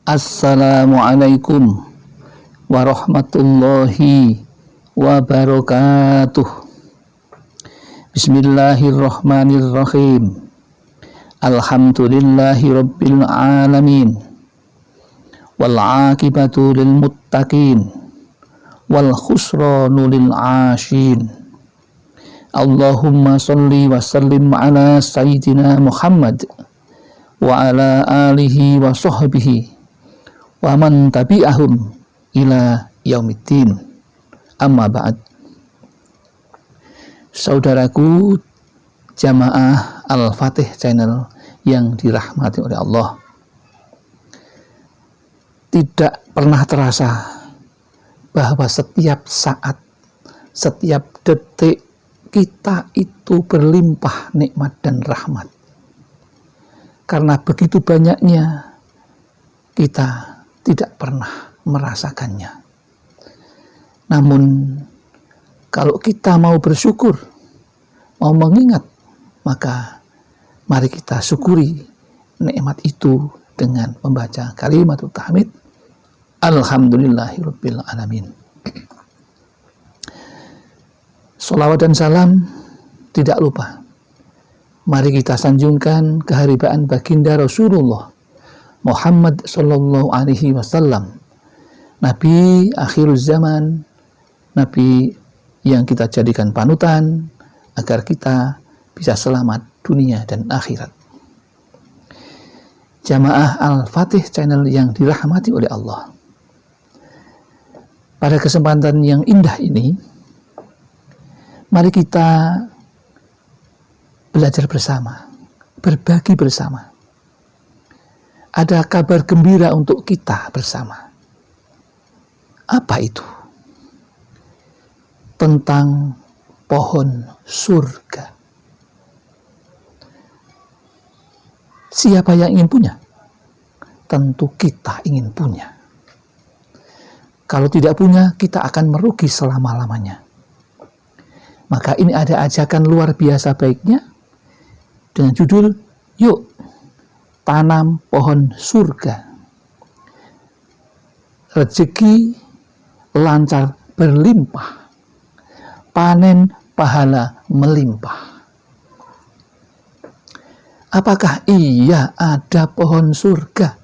Assalamualaikum warahmatullahi wabarakatuh. Bismillahirrahmanirrahim. Alhamdulillahi rabbil alamin. Wal aqibatu lil muttaqin. Wal khusranu lil ashin. Allahumma salli wa sallim ala sayyidina Muhammad wa ala alihi wa sahbihi wa man tabi'ahum ila yaumiddin. Amma ba'd. Saudaraku jamaah Al-Fatih Channel yang dirahmati oleh Allah, tidak pernah terasa bahwa setiap saat, setiap detik kita itu berlimpah nikmat dan rahmat, karena begitu banyaknya kita tidak pernah merasakannya. Namun kalau kita mau bersyukur, mau mengingat, maka mari kita syukuri nikmat itu dengan membaca kalimat tahmid, alhamdulillahirabbil alamin. Sholawat dan salam tidak lupa, mari kita sanjungkan keharibaan baginda Rasulullah Muhammad sallallahu alaihi wasallam, Nabi akhir zaman, Nabi yang kita jadikan panutan agar kita bisa selamat dunia dan akhirat. Jamaah Al-Fatih Channel yang dirahmati oleh Allah, pada kesempatan yang indah ini, mari kita belajar bersama, berbagi bersama. Ada kabar gembira untuk kita bersama. Apa itu? Tentang pohon surga. Siapa yang ingin punya? Tentu kita ingin punya. Kalau tidak punya, kita akan merugi selama-lamanya. Maka ini ada ajakan luar biasa baiknya dengan judul, yuk tanam pohon surga. Rezeki lancar berlimpah, panen pahala melimpah. Apakah iya ada pohon surga?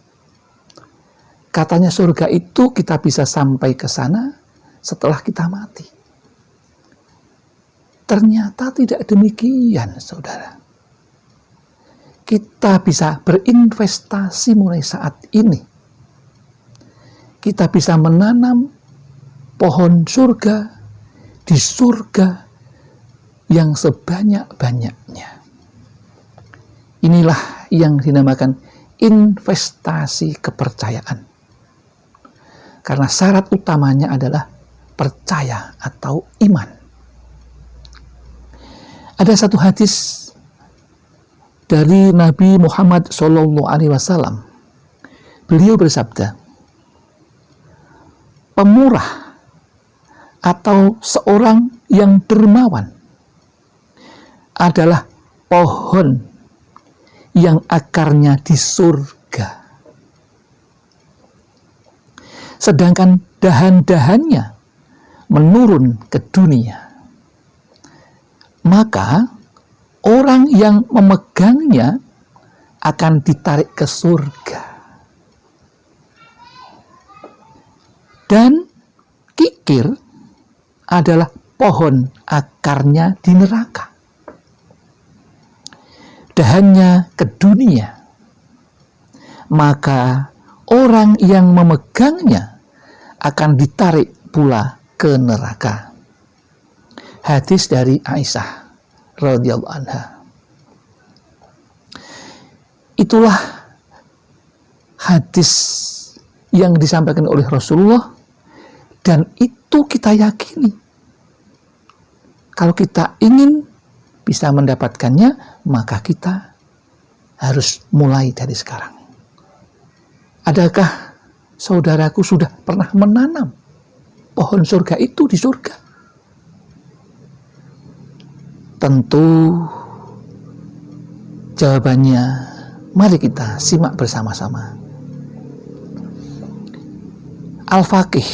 Katanya surga itu kita bisa sampai ke sana setelah kita mati. Ternyata tidak demikian, saudara. Kita bisa berinvestasi mulai saat ini. Kita bisa menanam pohon surga di surga yang sebanyak-banyaknya. Inilah yang dinamakan investasi kepercayaan. Karena syarat utamanya adalah percaya atau iman. Ada satu hadis dari Nabi Muhammad SAW. Beliau bersabda, pemurah atau seorang yang dermawan adalah pohon yang akarnya di surga, sedangkan dahan-dahannya menurun ke dunia. Maka orang yang memegangnya akan ditarik ke surga. Dan kikir adalah pohon akarnya di neraka. Dahannya ke dunia. Maka orang yang memegangnya akan ditarik pula ke neraka. Hadis dari Aisyah radhiyallahu anha. Itulah hadis yang disampaikan oleh Rasulullah, dan itu kita yakini. Kalau kita ingin bisa mendapatkannya, maka kita harus mulai dari sekarang. Adakah saudaraku sudah pernah menanam pohon surga itu di surga? Tentu jawabannya mari kita simak bersama-sama. Al-Faqih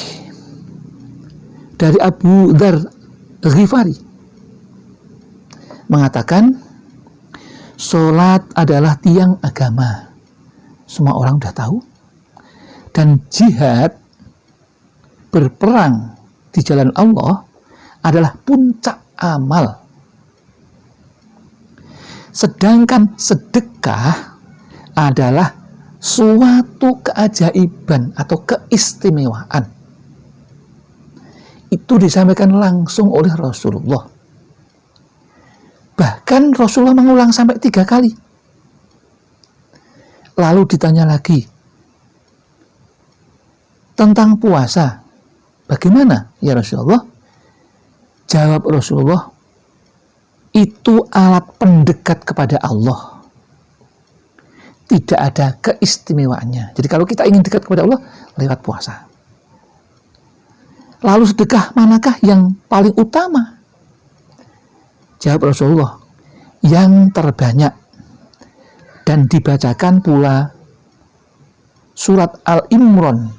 dari Abu Dzar Ghifari mengatakan, sholat adalah tiang agama. Semua orang sudah tahu. Dan jihad, berperang di jalan Allah, adalah puncak amal. Sedangkan sedekah adalah suatu keajaiban atau keistimewaan. Itu disampaikan langsung oleh Rasulullah. Bahkan Rasulullah mengulang sampai 3 kali. Lalu ditanya lagi tentang puasa. Bagaimana ya Rasulullah? Jawab Rasulullah, itu alat pendekat kepada Allah. Tidak ada keistimewaannya. Jadi kalau kita ingin dekat kepada Allah, lewat puasa. Lalu sedekah manakah yang paling utama? Jawab Rasulullah, yang terbanyak. Dan dibacakan pula surat Al-Imran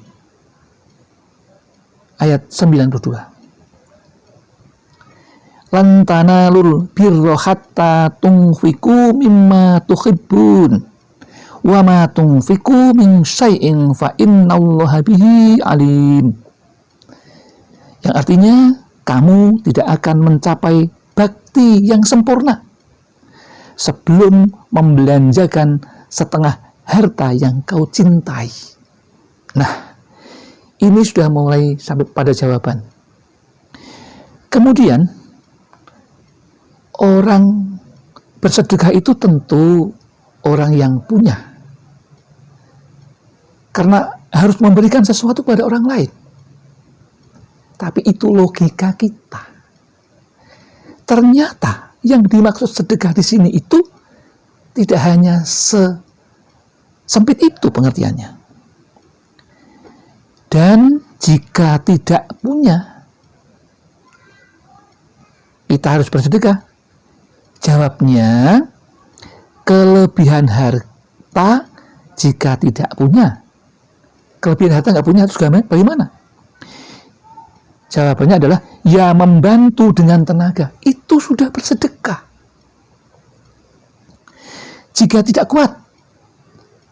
ayat 92. Lan tanalul birra hatta tunfiqu mimma tuhibbun wa ma tunfiqu min syai'in fa innallaha bihi alim. Yang artinya, kamu tidak akan mencapai bakti yang sempurna sebelum membelanjakan setengah harta yang kau cintai. Nah, ini sudah mulai sampai pada jawaban. Kemudian, orang bersedekah itu tentu orang yang punya. Karena harus memberikan sesuatu kepada orang lain. Tapi itu logika kita. Ternyata yang dimaksud sedekah di sini itu tidak hanya sempit itu pengertiannya. Dan jika tidak punya, kita harus bersedekah. Jawabnya, kelebihan harta jika tidak punya. Kelebihan harta nggak punya, terus bagaimana? Jawabannya adalah, ya membantu dengan tenaga. Itu sudah bersedekah. Jika tidak kuat,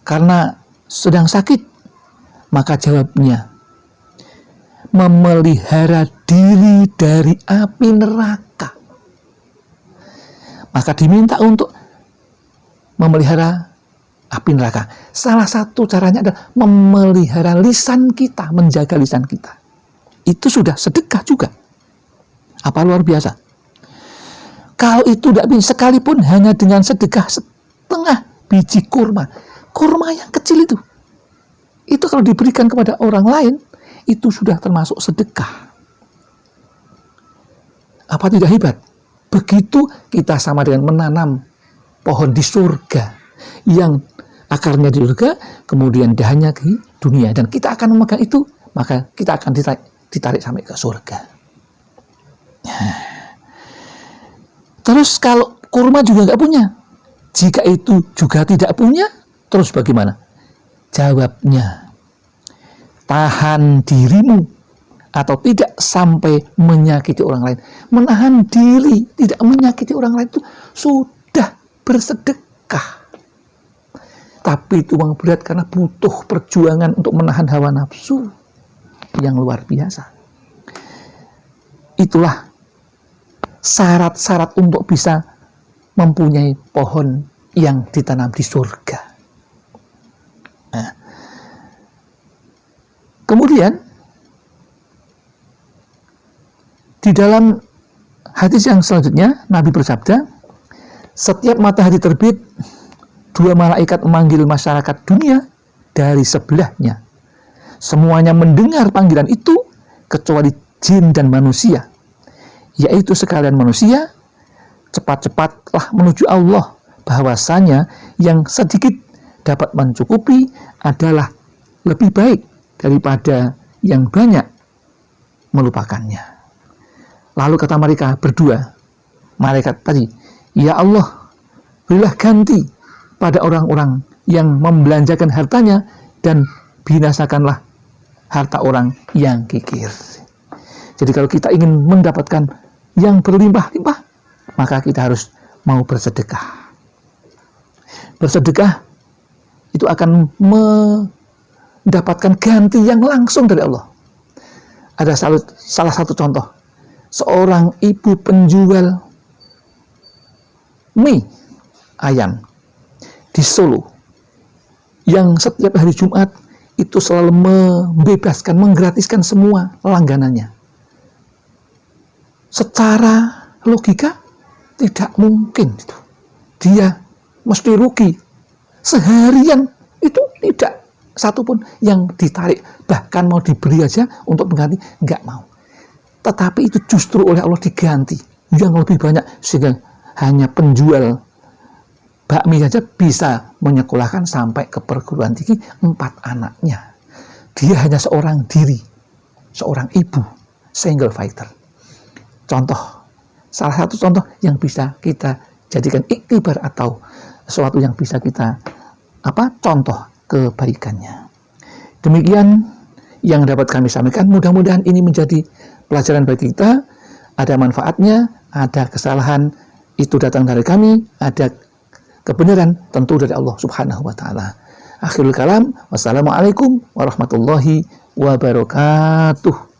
karena sedang sakit, maka jawabnya, memelihara diri dari api neraka. Maka diminta untuk memelihara api neraka. Salah satu caranya adalah memelihara lisan kita, menjaga lisan kita. Itu sudah sedekah juga. Apa luar biasa? Kalau itu tidak bisa, sekalipun hanya dengan sedekah setengah biji kurma. Kurma yang kecil itu kalau diberikan kepada orang lain, itu sudah termasuk sedekah. Apa tidak hebat? Begitu kita sama dengan menanam pohon di surga, yang akarnya di surga, kemudian dahannya ke dunia. Dan kita akan memegang itu, maka kita akan ditarik sampai ke surga. Terus kalau kurma juga nggak punya, jika itu juga tidak punya, terus bagaimana? Jawabnya, tahan dirimu atau tidak sampai menyakiti orang lain. Menahan diri, tidak menyakiti orang lain itu sudah bersedekah. Tapi itu memang berat karena butuh perjuangan untuk menahan hawa nafsu yang luar biasa. Itulah syarat-syarat untuk bisa mempunyai pohon yang ditanam di surga. Nah, kemudian di dalam hadis yang selanjutnya Nabi bersabda, setiap matahari terbit, 2 malaikat memanggil masyarakat dunia dari sebelahnya. Semuanya mendengar panggilan itu kecuali jin dan manusia, yaitu sekalian manusia, cepat-cepatlah menuju Allah, bahwasanya yang sedikit dapat mencukupi adalah lebih baik daripada yang banyak melupakannya. Lalu kata mereka berdua, malaikat tadi, ya Allah, berilah ganti pada orang-orang yang membelanjakan hartanya dan binasakanlah harta orang yang kikir. Jadi kalau kita ingin mendapatkan yang berlimpah-limpah, maka kita harus mau bersedekah. Bersedekah itu akan mendapatkan ganti yang langsung dari Allah. Ada salah satu contoh, seorang ibu penjual mie ayam di Solo yang setiap hari Jumat itu selalu membebaskan, menggratiskan semua langganannya. Secara logika tidak mungkin itu. Dia mesti rugi. Seharian itu tidak satupun yang ditarik. Bahkan mau diberi aja untuk mengganti, nggak mau. Tetapi itu justru oleh Allah diganti yang lebih banyak, sehingga hanya penjual bakmi saja bisa menyekolahkan sampai ke perguruan tinggi 4 anaknya. Dia hanya seorang diri, seorang ibu, single fighter. Contoh, salah satu contoh yang bisa kita jadikan iktibar atau sesuatu yang bisa kita contoh kebaikannya. Demikian yang dapat kami sampaikan. Mudah-mudahan ini menjadi pelajaran bagi kita. Ada manfaatnya, ada kesalahan itu datang dari kami, ada kebenaran tentu dari Allah Subhanahu wa taala. Akhirul kalam, wassalamualaikum warahmatullahi wabarakatuh.